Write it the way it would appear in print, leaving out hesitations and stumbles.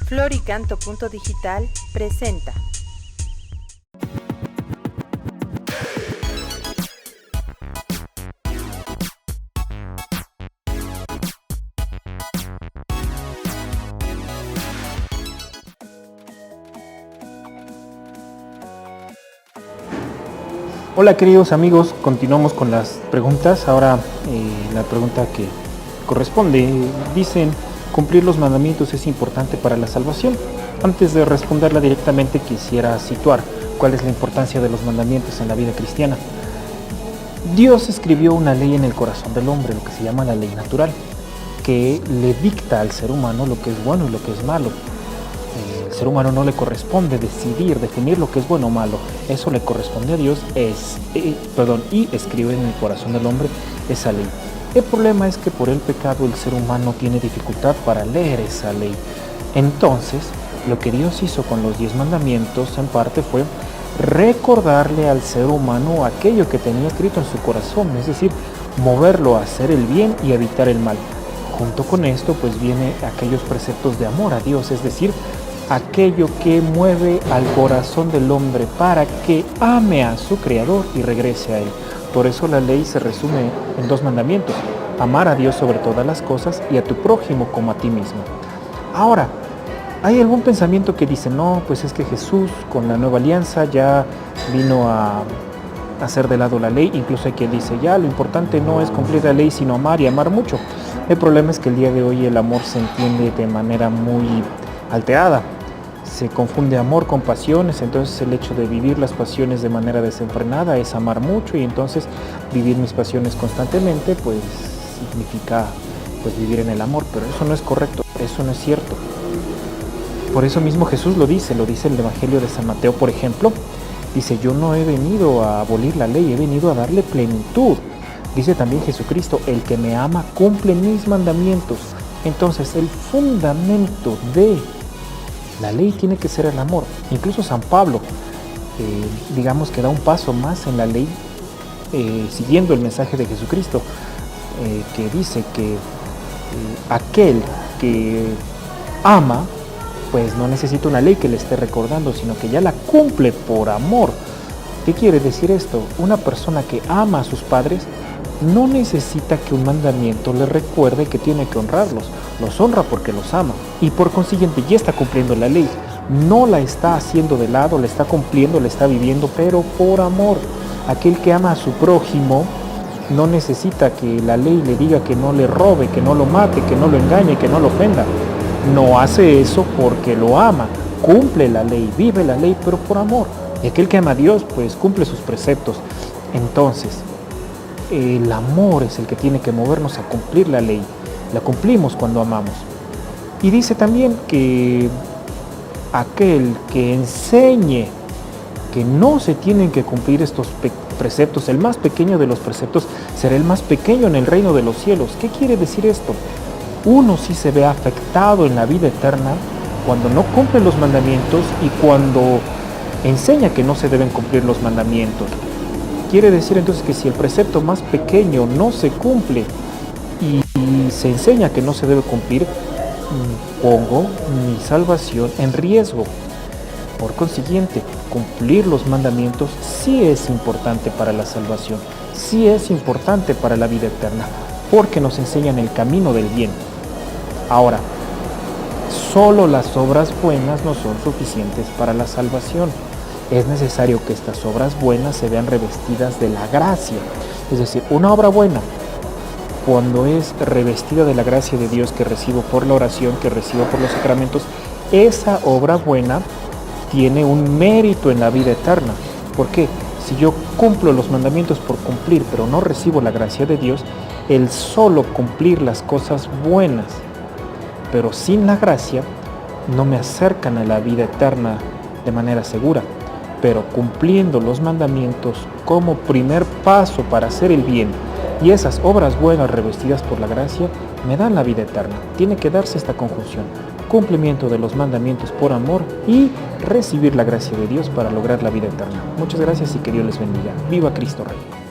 Floricanto.digital presenta. Hola queridos amigos, continuamos con las preguntas. Ahora la pregunta que corresponde, dicen, ¿cumplir los mandamientos es importante para la salvación? Antes de responderla directamente quisiera situar cuál es la importancia de los mandamientos en la vida cristiana. Dios escribió una ley en el corazón del hombre, lo que se llama la ley natural, que le dicta al ser humano lo que es bueno y lo que es malo. El ser humano no le corresponde decidir, definir lo que es bueno o malo. Eso le corresponde a Dios y escribe en el corazón del hombre esa ley. El problema es que por el pecado el ser humano tiene dificultad para leer esa ley. Entonces, lo que Dios hizo con los 10 mandamientos en parte fue recordarle al ser humano aquello que tenía escrito en su corazón, es decir, moverlo a hacer el bien y evitar el mal. Junto con esto, pues viene aquellos preceptos de amor a Dios, es decir, aquello que mueve al corazón del hombre para que ame a su Creador y regrese a Él. Por eso la ley se resume en 2 mandamientos: amar a Dios sobre todas las cosas y a tu prójimo como a ti mismo. Ahora, hay algún pensamiento que dice, no, pues es que Jesús con la nueva alianza ya vino a hacer de lado la ley. Incluso hay quien dice, ya lo importante no es cumplir la ley, sino amar y amar mucho. El problema es que el día de hoy el amor se entiende de manera muy alterada. Se confunde amor con pasiones, entonces el hecho de vivir las pasiones de manera desenfrenada es amar mucho, y entonces vivir mis pasiones constantemente pues significa pues vivir en el amor, pero eso no es correcto, eso no es cierto. Por eso mismo Jesús lo dice el Evangelio de San Mateo, por ejemplo, dice, yo no he venido a abolir la ley, he venido a darle plenitud. Dice también Jesucristo, el que me ama cumple mis mandamientos. Entonces el fundamento de la ley tiene que ser el amor. Incluso San Pablo, digamos que da un paso más en la ley, siguiendo el mensaje de Jesucristo, que dice que aquel que ama, pues no necesita una ley que le esté recordando, sino que ya la cumple por amor. ¿Qué quiere decir esto? Una persona que ama a sus padres no necesita que un mandamiento le recuerde que tiene que honrarlos. Los honra porque los ama y por consiguiente ya está cumpliendo la ley. No la está haciendo de lado, la está cumpliendo, la está viviendo, pero por amor. Aquel que ama a su prójimo no necesita que la ley le diga que no le robe, que no lo mate, que no lo engañe, que no lo ofenda. No hace eso porque lo ama, cumple la ley, vive la ley, pero por amor. Y aquel que ama a Dios, pues cumple sus preceptos. Entonces, el amor es el que tiene que movernos a cumplir la ley. La cumplimos cuando amamos. Y dice también que aquel que enseñe que no se tienen que cumplir estos preceptos, el más pequeño de los preceptos será el más pequeño en el reino de los cielos. ¿Qué quiere decir esto? Uno sí se ve afectado en la vida eterna cuando no cumple los mandamientos y cuando enseña que no se deben cumplir los mandamientos. Quiere decir entonces que si el precepto más pequeño no se cumple y se enseña que no se debe cumplir, pongo mi salvación en riesgo. Por consiguiente, cumplir los mandamientos sí es importante para la salvación, sí es importante para la vida eterna, porque nos enseñan el camino del bien. Ahora, solo las obras buenas no son suficientes para la salvación. Es necesario que estas obras buenas se vean revestidas de la gracia. Es decir, una obra buena, cuando es revestida de la gracia de Dios que recibo por la oración, que recibo por los sacramentos, esa obra buena tiene un mérito en la vida eterna. ¿Por qué? Si yo cumplo los mandamientos por cumplir, pero no recibo la gracia de Dios, el solo cumplir las cosas buenas, pero sin la gracia, no me acercan a la vida eterna de manera segura. Pero cumpliendo los mandamientos como primer paso para hacer el bien y esas obras buenas revestidas por la gracia me dan la vida eterna. Tiene que darse esta conjunción: cumplimiento de los mandamientos por amor y recibir la gracia de Dios para lograr la vida eterna. Muchas gracias y que Dios les bendiga. ¡Viva Cristo Rey!